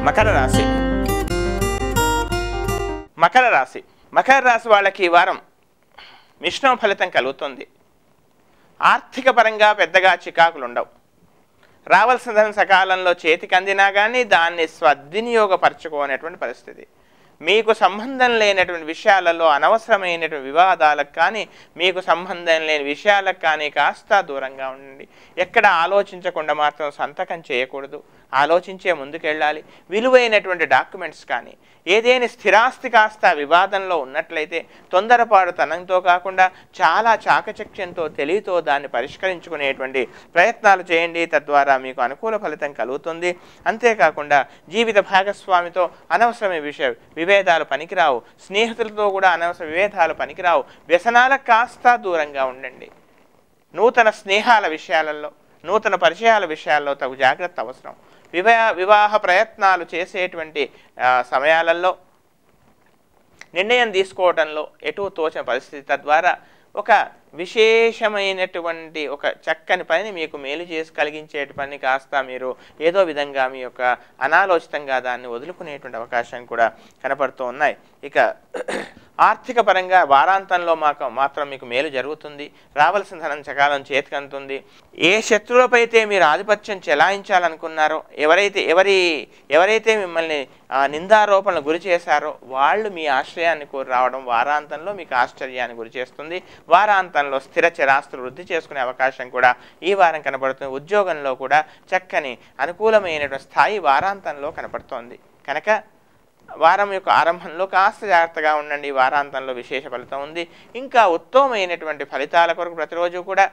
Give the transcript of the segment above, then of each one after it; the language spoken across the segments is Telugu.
మకర రాశి. మకర రాశి మకర రాశి వాళ్ళకి ఈ వారం మిశ్రమ ఫలితం కలుగుతుంది. ఆర్థిక పరంగా పెద్దగా చికాకులు ఉండవు. రావాల్సిన ధనం సకాలంలో చేతికి అందినా కానీ దాన్ని సద్వినియోగపరచుకోనేటువంటి పరిస్థితి. మీకు సంబంధం లేనటువంటి విషయాలలో అనవసరమైనటువంటి వివాదాలకు కానీ మీకు సంబంధం లేని విషయాలకు కానీ కాస్త దూరంగా ఉండండి. ఎక్కడ ఆలోచించకుండా మాత్రం సంతకం చేయకూడదు. ఆలోచించే ముందుకెళ్ళాలి. విలువైనటువంటి డాక్యుమెంట్స్ కానీ ఏదైనా స్థిరాస్తి కాస్త వివాదంలో ఉన్నట్లయితే తొందరపాటుతనంతో కాకుండా చాలా చాకచక్యంతో తెలివితో దాన్ని పరిష్కరించుకునేటువంటి ప్రయత్నాలు చేయండి. తద్వారా మీకు అనుకూల ఫలితం కలుగుతుంది. అంతేకాకుండా జీవిత భాగస్వామితో అనవసరమైన విభేదాలు పనికిరావు. స్నేహితులతో కూడా అనవసర విభేదాలు పనికిరావు. వ్యసనాలకు కాస్త దూరంగా ఉండండి. నూతన స్నేహాల విషయాలలో నూతన పరిచయాల విషయాల్లో తగు జాగ్రత్త అవసరం. వివాహ ప్రయత్నాలు చేసేటువంటి సమయాలలో నిర్ణయం తీసుకోవడంలో ఎటు తోచిన పరిస్థితి. తద్వారా ఒక విశేషమైనటువంటి ఒక చక్కని పనిని మీకు మేలు చేసి కలిగించే పని కాస్త మీరు ఏదో విధంగా మీ యొక్క అనాలోచితంగా దాన్ని వదులుకునేటువంటి అవకాశం కూడా కనపడుతూ ఉన్నాయి. ఇక ఆర్థిక పరంగా వారాంతంలో మాత్రం మీకు మేలు జరుగుతుంది. రావాల్సిన ధనం సకాలం చేతికందుతుంది. ఏ శత్రువులపైతే మీరు ఆధిపత్యం చెలాయించాలనుకున్నారో ఎవరైతే మిమ్మల్ని నిందారోపణలు గురి చేశారో వాళ్ళు మీ ఆశ్రయాన్ని కోరి రావడం వారాంతంలో మీకు ఆశ్చర్యాన్ని గురి చేస్తుంది. వారాంతంలో స్థిర చిరాస్తులు వృద్ధి చేసుకునే అవకాశం కూడా ఈ వారం కనపడుతుంది. ఉద్యోగంలో కూడా చక్కని అనుకూలమైనటువంటి స్థాయి వారాంతంలో కనపడుతోంది. కనుక వారం యొక్క ఆరంభంలో కాస్త జాగ్రత్తగా ఉండండి. వారాంతంలో విశేష ఫలితం ఉంది. ఇంకా ఉత్తమమైనటువంటి ఫలితాల కొరకు ప్రతిరోజు కూడా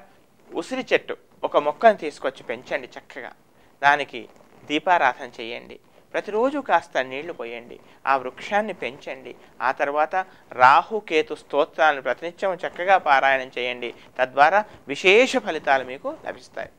ఉసిరి చెట్టు ఒక మొక్కను తీసుకొచ్చి పెంచండి. చక్కగా దానికి దీపారాధన చేయండి. ప్రతిరోజు కాస్త నీళ్లు పోయండి. ఆ వృక్షాన్ని పెంచండి. ఆ తర్వాత రాహుకేతు స్తోత్రాలను ప్రతినిత్యం చక్కగా పారాయణం చేయండి. తద్వారా విశేష ఫలితాలు మీకు లభిస్తాయి.